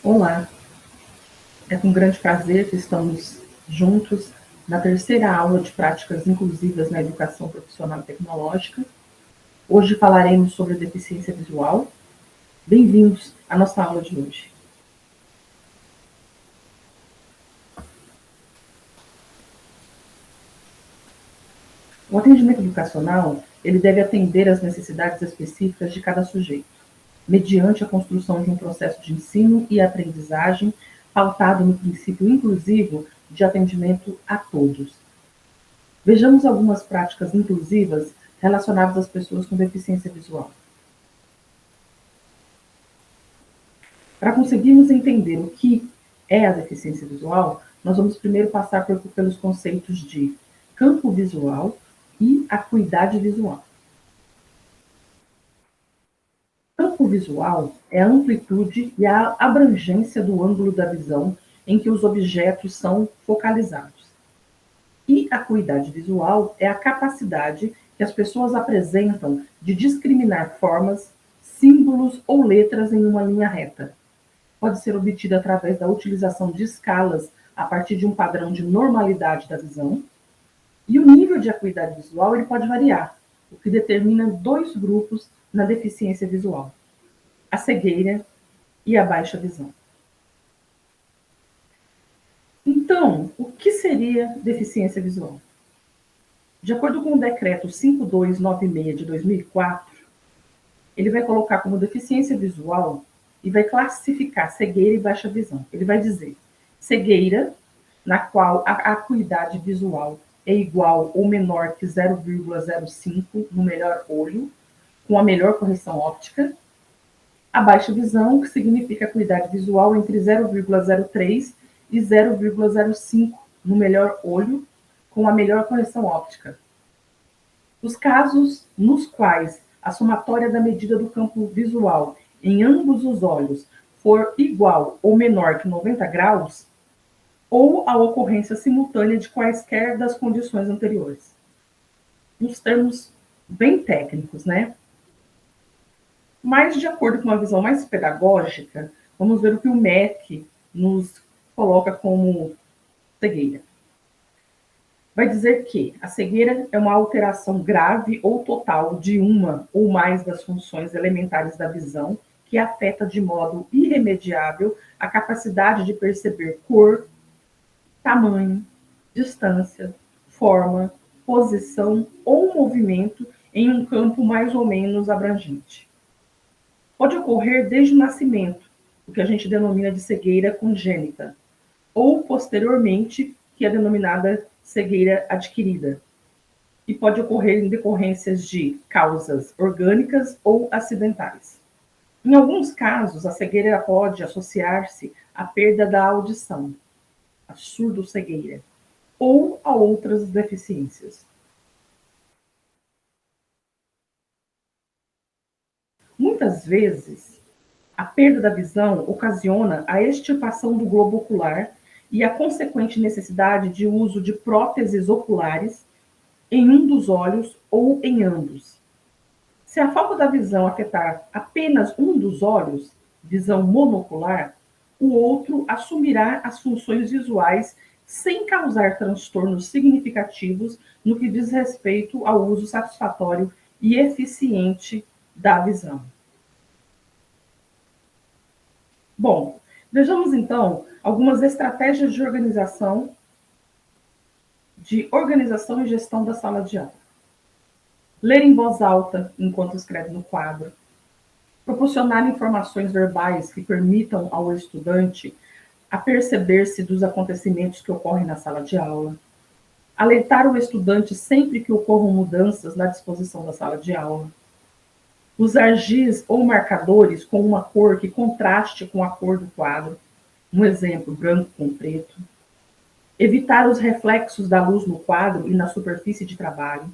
Olá, é com grande prazer que estamos juntos na terceira aula de práticas inclusivas na educação profissional e tecnológica. Hoje falaremos sobre deficiência visual. Bem-vindos à nossa aula de hoje. O atendimento educacional, ele deve atender às necessidades específicas de cada sujeito, mediante a construção de um processo de ensino e aprendizagem pautado no princípio inclusivo de atendimento a todos. Vejamos algumas práticas inclusivas relacionadas às pessoas com deficiência visual. Para conseguirmos entender o que é a deficiência visual, nós vamos primeiro passar pelos conceitos de campo visual e acuidade visual. Campo visual é a amplitude e a abrangência do ângulo da visão em que os objetos são focalizados. E acuidade visual é a capacidade que as pessoas apresentam de discriminar formas, símbolos ou letras em uma linha reta. Pode ser obtida através da utilização de escalas a partir de um padrão de normalidade da visão. E o nível de acuidade visual ele pode variar, o que determina dois grupos na deficiência visual: a cegueira e a baixa visão. Então, o que seria deficiência visual? De acordo com o decreto 5296 de 2004, ele vai colocar como deficiência visual e vai classificar cegueira e baixa visão. Ele vai dizer cegueira, na qual a acuidade visual é igual ou menor que 0,05 no melhor olho, com a melhor correção óptica. A baixa visão, que significa acuidade visual entre 0,03 e 0,05 no melhor olho, com a melhor correção óptica. Os casos nos quais a somatória da medida do campo visual em ambos os olhos for igual ou menor que 90 graus, ou a ocorrência simultânea de quaisquer das condições anteriores. Uns termos bem técnicos, né? Mas, de acordo com uma visão mais pedagógica, vamos ver o que o MEC nos coloca como cegueira. Vai dizer que a cegueira é uma alteração grave ou total de uma ou mais das funções elementares da visão que afeta de modo irremediável a capacidade de perceber cor, tamanho, distância, forma, posição ou movimento em um campo mais ou menos abrangente. Pode ocorrer desde o nascimento, o que a gente denomina de cegueira congênita, ou posteriormente, que é denominada cegueira adquirida, e pode ocorrer em decorrências de causas orgânicas ou acidentais. Em alguns casos, a cegueira pode associar-se à perda da audição, a surdo-cegueira, ou a outras deficiências. Muitas vezes, a perda da visão ocasiona a extirpação do globo ocular e a consequente necessidade de uso de próteses oculares em um dos olhos ou em ambos. Se a falta da visão afetar apenas um dos olhos, visão monocular, o outro assumirá as funções visuais sem causar transtornos significativos no que diz respeito ao uso satisfatório e eficiente da visão. Bom, vejamos então algumas estratégias de organização e gestão da sala de aula. Ler em voz alta enquanto escreve no quadro. Proporcionar informações verbais que permitam ao estudante a perceber-se dos acontecimentos que ocorrem na sala de aula. Alertar o estudante sempre que ocorram mudanças na disposição da sala de aula. Usar giz ou marcadores com uma cor que contraste com a cor do quadro. Um exemplo, branco com preto. Evitar os reflexos da luz no quadro e na superfície de trabalho.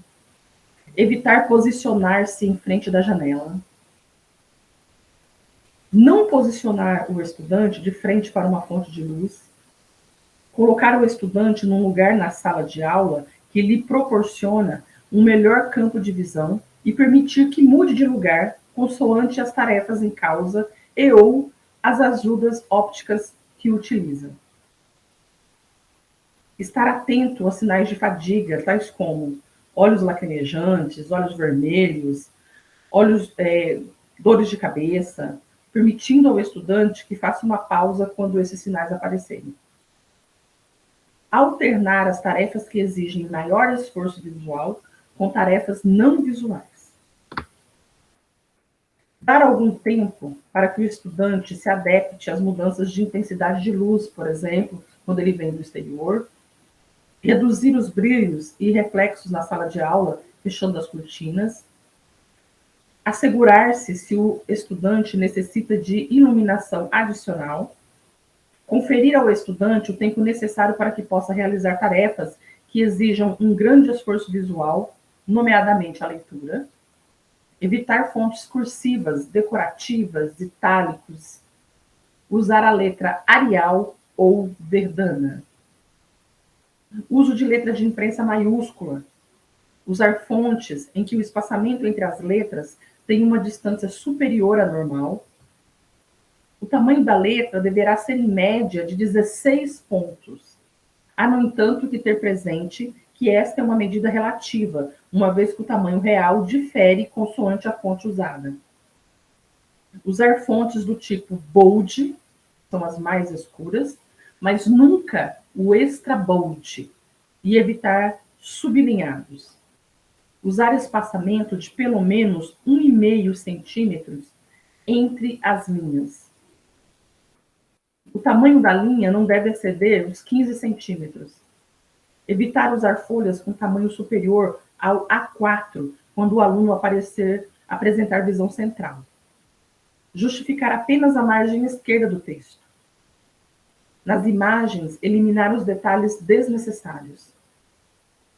Evitar posicionar-se em frente da janela. Não posicionar o estudante de frente para uma fonte de luz. Colocar o estudante num lugar na sala de aula que lhe proporciona um melhor campo de visão e permitir que mude de lugar consoante as tarefas em causa e ou as ajudas ópticas que utiliza. Estar atento aos sinais de fadiga, tais como olhos lacrimejantes, olhos vermelhos, dores de cabeça, permitindo ao estudante que faça uma pausa quando esses sinais aparecerem. Alternar as tarefas que exigem maior esforço visual com tarefas não visuais. Dar algum tempo para que o estudante se adapte às mudanças de intensidade de luz, por exemplo, quando ele vem do exterior. Reduzir os brilhos e reflexos na sala de aula, fechando as cortinas. Assegurar-se se o estudante necessita de iluminação adicional. Conferir ao estudante o tempo necessário para que possa realizar tarefas que exijam um grande esforço visual, nomeadamente a leitura. Evitar fontes cursivas, decorativas, itálicos. Usar a letra Arial ou Verdana. Uso de letra de imprensa maiúscula. Usar fontes em que o espaçamento entre as letras tem uma distância superior à normal. O tamanho da letra deverá ser em média de 16 pontos. Há, no entanto, que ter presente que esta é uma medida relativa, uma vez que o tamanho real difere consoante a fonte usada. Usar fontes do tipo bold, são as mais escuras, mas nunca o extra bold, e evitar sublinhados. Usar espaçamento de pelo menos 1,5 centímetros entre as linhas. O tamanho da linha não deve exceder os 15 centímetros. Evitar usar folhas com tamanho superior ao A4, quando o aluno apresentar visão central. Justificar apenas a margem esquerda do texto. Nas imagens, eliminar os detalhes desnecessários.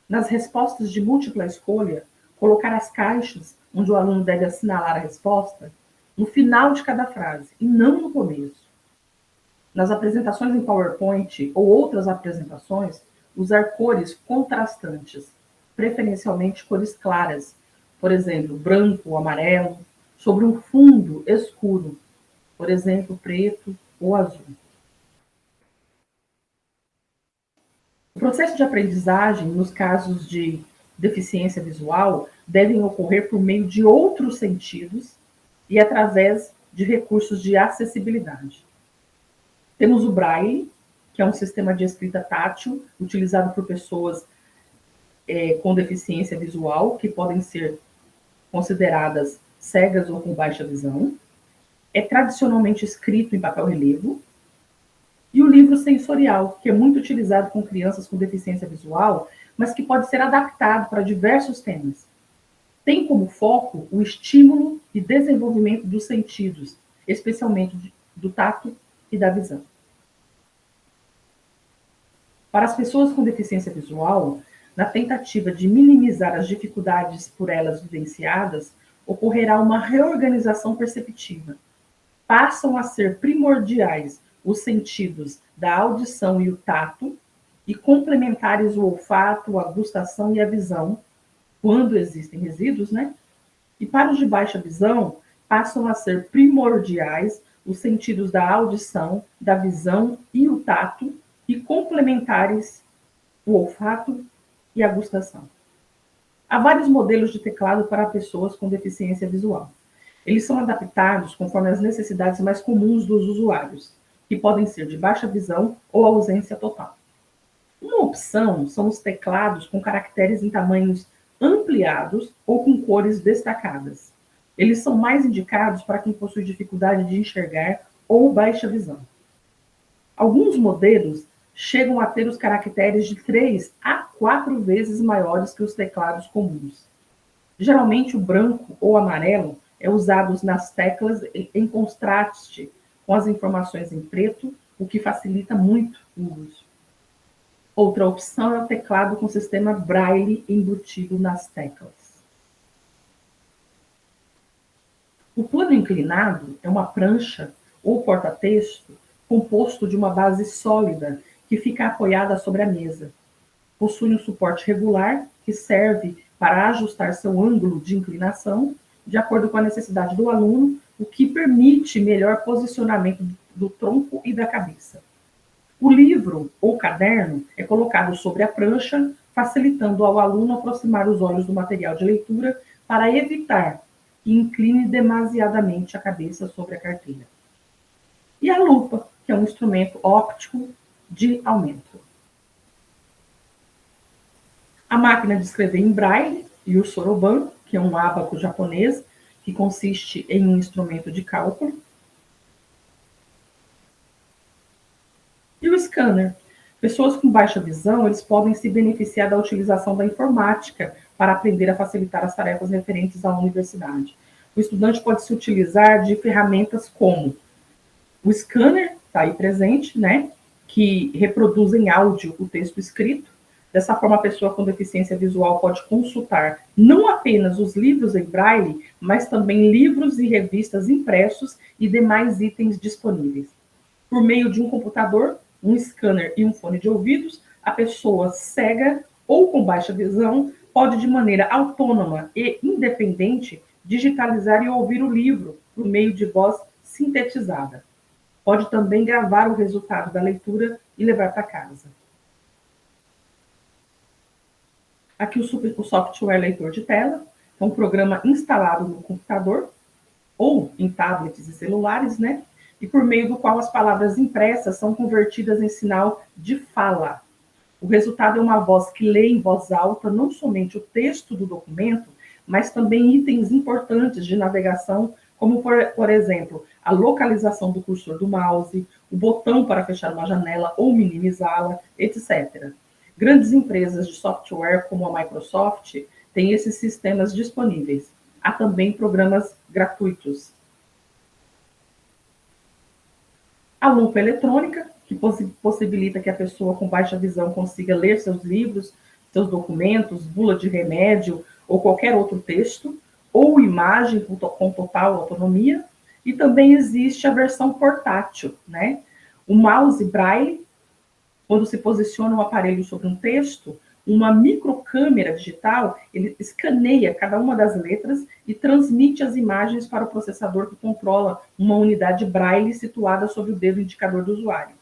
Nas respostas de múltipla escolha, colocar as caixas onde o aluno deve assinalar a resposta no final de cada frase e não no começo. Nas apresentações em PowerPoint ou outras apresentações, usar cores contrastantes, preferencialmente cores claras, por exemplo, branco ou amarelo, sobre um fundo escuro, por exemplo, preto ou azul. O processo de aprendizagem, nos casos de deficiência visual, devem ocorrer por meio de outros sentidos e através de recursos de acessibilidade. Temos o Braille, que é um sistema de escrita tátil utilizado por pessoas com deficiência visual, que podem ser consideradas cegas ou com baixa visão. É tradicionalmente escrito em papel relevo. E o livro sensorial, que é muito utilizado com crianças com deficiência visual, mas que pode ser adaptado para diversos temas. Tem como foco o estímulo e desenvolvimento dos sentidos, especialmente do tato e da visão. Para as pessoas com deficiência visual, na tentativa de minimizar as dificuldades por elas vivenciadas, ocorrerá uma reorganização perceptiva. Passam a ser primordiais os sentidos da audição e o tato, e complementares o olfato, a gustação e a visão, quando existem resíduos, né? E para os de baixa visão, passam a ser primordiais os sentidos da audição, da visão e o tato, e complementares o olfato e a gustação. Há vários modelos de teclado para pessoas com deficiência visual. Eles são adaptados conforme as necessidades mais comuns dos usuários, que podem ser de baixa visão ou ausência total. Uma opção são os teclados com caracteres em tamanhos ampliados ou com cores destacadas. Eles são mais indicados para quem possui dificuldade de enxergar ou baixa visão. Alguns modelos chegam a ter os caracteres de 3 a 4 vezes maiores que os teclados comuns. Geralmente, o branco ou amarelo é usado nas teclas em contraste com as informações em preto, o que facilita muito o uso. Outra opção é o teclado com sistema Braille embutido nas teclas. O plano inclinado é uma prancha ou porta-texto composto de uma base sólida que fica apoiada sobre a mesa. Possui um suporte regular que serve para ajustar seu ângulo de inclinação de acordo com a necessidade do aluno, o que permite melhor posicionamento do tronco e da cabeça. O livro ou caderno é colocado sobre a prancha, facilitando ao aluno aproximar os olhos do material de leitura para evitar que incline demasiadamente a cabeça sobre a carteira. E a lupa, que é um instrumento óptico de aumento. A máquina de escrever em braille e o soroban, que é um ábaco japonês, que consiste em um instrumento de cálculo. E o scanner. Pessoas com baixa visão, eles podem se beneficiar da utilização da informática para aprender a facilitar as tarefas referentes à universidade. O estudante pode se utilizar de ferramentas como o scanner, está aí presente, né, que reproduz em áudio o texto escrito. Dessa forma, a pessoa com deficiência visual pode consultar não apenas os livros em braille, mas também livros e revistas impressos e demais itens disponíveis. Por meio de um computador, um scanner e um fone de ouvidos, a pessoa cega ou com baixa visão pode, de maneira autônoma e independente, digitalizar e ouvir o livro por meio de voz sintetizada. Pode também gravar o resultado da leitura e levar para casa. Aqui o software leitor de tela, é um programa instalado no computador ou em tablets e celulares, né? E por meio do qual as palavras impressas são convertidas em sinal de fala. O resultado é uma voz que lê em voz alta não somente o texto do documento, mas também itens importantes de navegação, como, por exemplo, a localização do cursor do mouse, o botão para fechar uma janela ou minimizá-la, etc. Grandes empresas de software, como a Microsoft, têm esses sistemas disponíveis. Há também programas gratuitos. A lupa eletrônica, que possibilita que a pessoa com baixa visão consiga ler seus livros, seus documentos, bula de remédio ou qualquer outro texto, ou imagem com total autonomia. E também existe a versão portátil, né? O mouse braille, quando se posiciona o aparelho sobre um texto, uma microcâmera digital, ele escaneia cada uma das letras e transmite as imagens para o processador que controla uma unidade braille situada sobre o dedo indicador do usuário.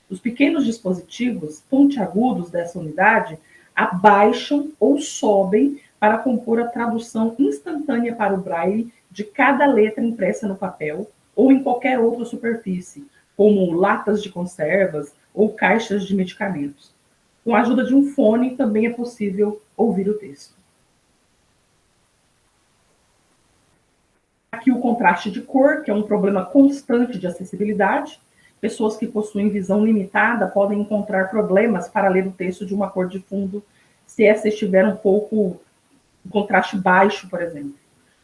Os pequenos dispositivos pontiagudos dessa unidade abaixam ou sobem para compor a tradução instantânea para o braille de cada letra impressa no papel ou em qualquer outra superfície, como latas de conservas ou caixas de medicamentos. Com a ajuda de um fone, também é possível ouvir o texto. Aqui o contraste de cor, que é um problema constante de acessibilidade. Pessoas que possuem visão limitada podem encontrar problemas para ler o texto de uma cor de fundo, se essa estiver um contraste baixo, por exemplo.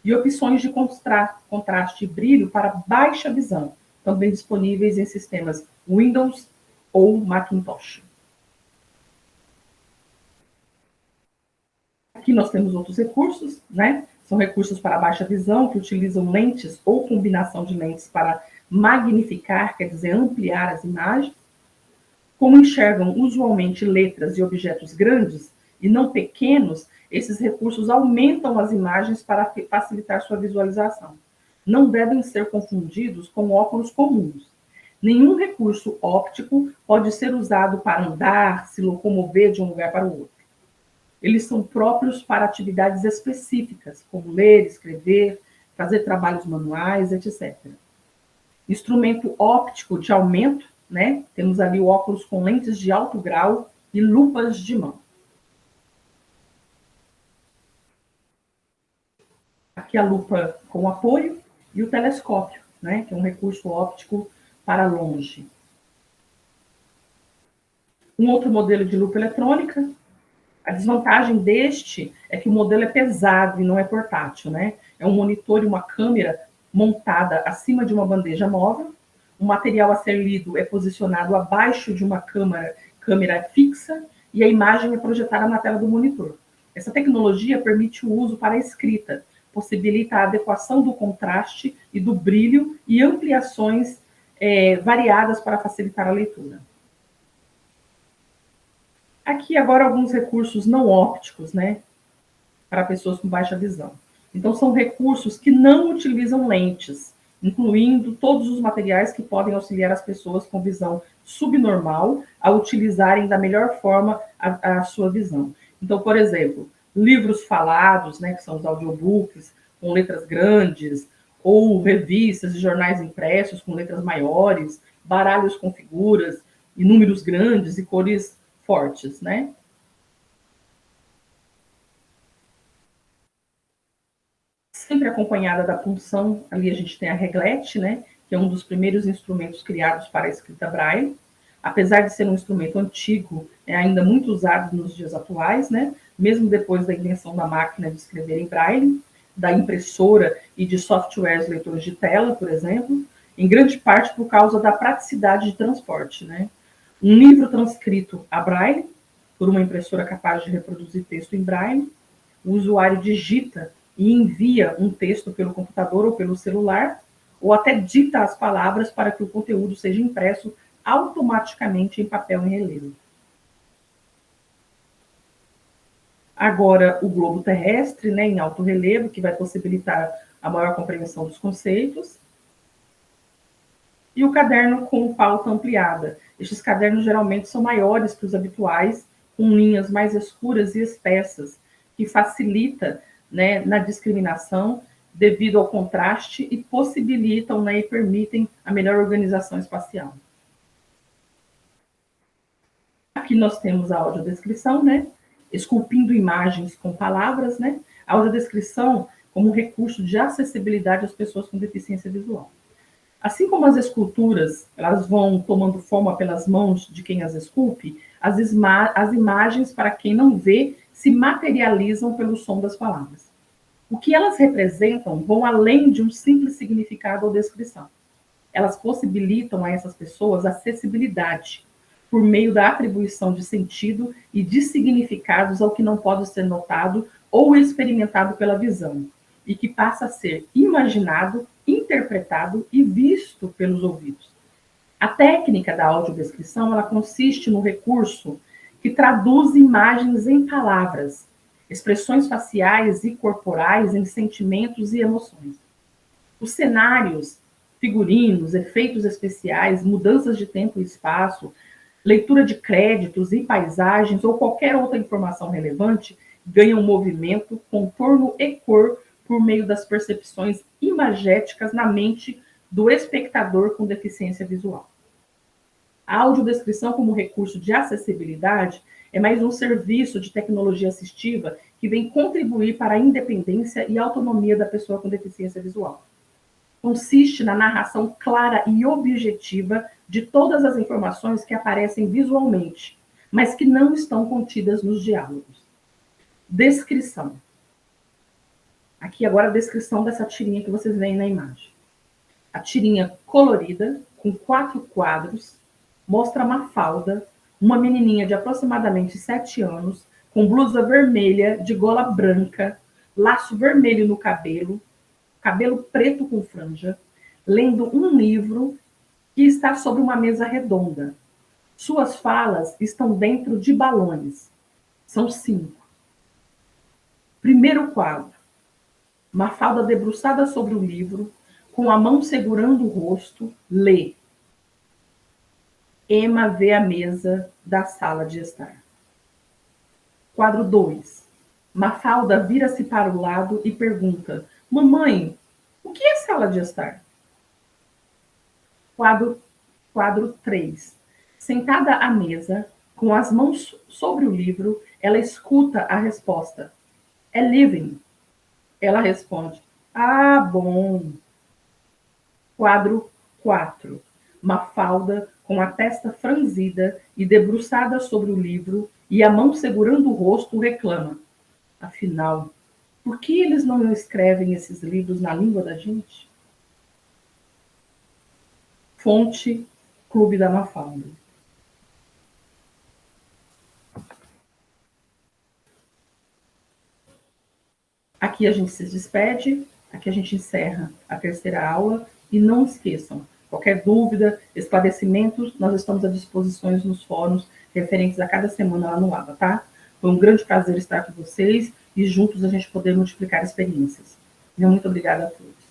E opções de contraste e brilho para baixa visão, também disponíveis em sistemas Windows ou Macintosh. Aqui nós temos outros recursos, né? São recursos para baixa visão, que utilizam lentes ou combinação de lentes para magnificar, quer dizer, ampliar as imagens. Como enxergam usualmente letras e objetos grandes e não pequenos, esses recursos aumentam as imagens para facilitar sua visualização. Não devem ser confundidos com óculos comuns. Nenhum recurso óptico pode ser usado para andar, se locomover de um lugar para o outro. Eles são próprios para atividades específicas, como ler, escrever, fazer trabalhos manuais, etc. Instrumento óptico de aumento, né? Temos ali o óculos com lentes de alto grau e lupas de mão. Aqui a lupa com apoio e o telescópio, né? Que é um recurso óptico para longe. Um outro modelo de lupa eletrônica. A desvantagem deste é que o modelo é pesado e não é portátil, né? É um monitor e uma câmera montada acima de uma bandeja móvel. O material a ser lido é posicionado abaixo de uma câmera fixa e a imagem é projetada na tela do monitor. Essa tecnologia permite o uso para a escrita, possibilita a adequação do contraste e do brilho e ampliações variadas para facilitar a leitura. Aqui agora alguns recursos não ópticos, né, para pessoas com baixa visão. Então, são recursos que não utilizam lentes, incluindo todos os materiais que podem auxiliar as pessoas com visão subnormal a utilizarem da melhor forma a sua visão. Então, por exemplo, livros falados, né, que são os audiobooks, com letras grandes, ou revistas e jornais impressos com letras maiores, baralhos com figuras e números grandes e cores fortes, né? Sempre acompanhada da punção, ali a gente tem a reglete, né, que é um dos primeiros instrumentos criados para a escrita braille. Apesar de ser um instrumento antigo, é ainda muito usado nos dias atuais, né, mesmo depois da invenção da máquina de escrever em braille, da impressora e de softwares leitores de tela, por exemplo, em grande parte por causa da praticidade de transporte, né. Um livro transcrito a braille, por uma impressora capaz de reproduzir texto em braille, o usuário digita e envia um texto pelo computador ou pelo celular, ou até dita as palavras para que o conteúdo seja impresso automaticamente em papel em relevo. Agora, o globo terrestre, né, em alto relevo, que vai possibilitar a maior compreensão dos conceitos. E o caderno com pauta ampliada. Estes cadernos geralmente são maiores que os habituais, com linhas mais escuras e espessas, que facilita, né, na discriminação devido ao contraste e possibilitam, né, e permitem a melhor organização espacial. Aqui nós temos a audiodescrição, né, esculpindo imagens com palavras, né, a audiodescrição como um recurso de acessibilidade às pessoas com deficiência visual. Assim como as esculturas, elas vão tomando forma pelas mãos de quem as esculpe, as imagens, para quem não vê, se materializam pelo som das palavras. O que elas representam vão além de um simples significado ou descrição. Elas possibilitam a essas pessoas acessibilidade, por meio da atribuição de sentido e de significados ao que não pode ser notado ou experimentado pela visão, e que passa a ser imaginado, interpretado e visto pelos ouvidos. A técnica da audiodescrição, ela consiste no recurso que traduz imagens em palavras, expressões faciais e corporais em sentimentos e emoções. Os cenários, figurinos, efeitos especiais, mudanças de tempo e espaço, leitura de créditos e paisagens ou qualquer outra informação relevante ganham movimento, contorno e cor por meio das percepções imagéticas na mente do espectador com deficiência visual. A audiodescrição como recurso de acessibilidade é mais um serviço de tecnologia assistiva que vem contribuir para a independência e autonomia da pessoa com deficiência visual. Consiste na narração clara e objetiva de todas as informações que aparecem visualmente, mas que não estão contidas nos diálogos. Descrição. Aqui agora a descrição dessa tirinha que vocês veem na imagem. A tirinha colorida, com 4 quadros, mostra Mafalda, uma menininha de aproximadamente 7 anos, com blusa vermelha, de gola branca, laço vermelho no cabelo, cabelo preto com franja, lendo um livro que está sobre uma mesa redonda. Suas falas estão dentro de balões. São 5. Primeiro quadro. Mafalda debruçada sobre o livro, com a mão segurando o rosto, lê. Emma vê a mesa da sala de estar. Quadro 2. Mafalda vira-se para o lado e pergunta: Mamãe, o que é sala de estar? Quadro 3. Sentada à mesa, com as mãos sobre o livro, ela escuta a resposta. É living. Ela responde: Ah, bom. Quadro 4. Mafalda, com a testa franzida e debruçada sobre o livro e a mão segurando o rosto, reclama: Afinal, por que eles não escrevem esses livros na língua da gente? Fonte: Clube da Mafalda. Aqui a gente se despede, aqui a gente encerra a terceira aula e não esqueçam, qualquer dúvida, esclarecimentos, nós estamos à disposição nos fóruns referentes a cada semana lá no ABA, tá? Foi um grande prazer estar com vocês e juntos a gente poder multiplicar experiências. Muito obrigada a todos.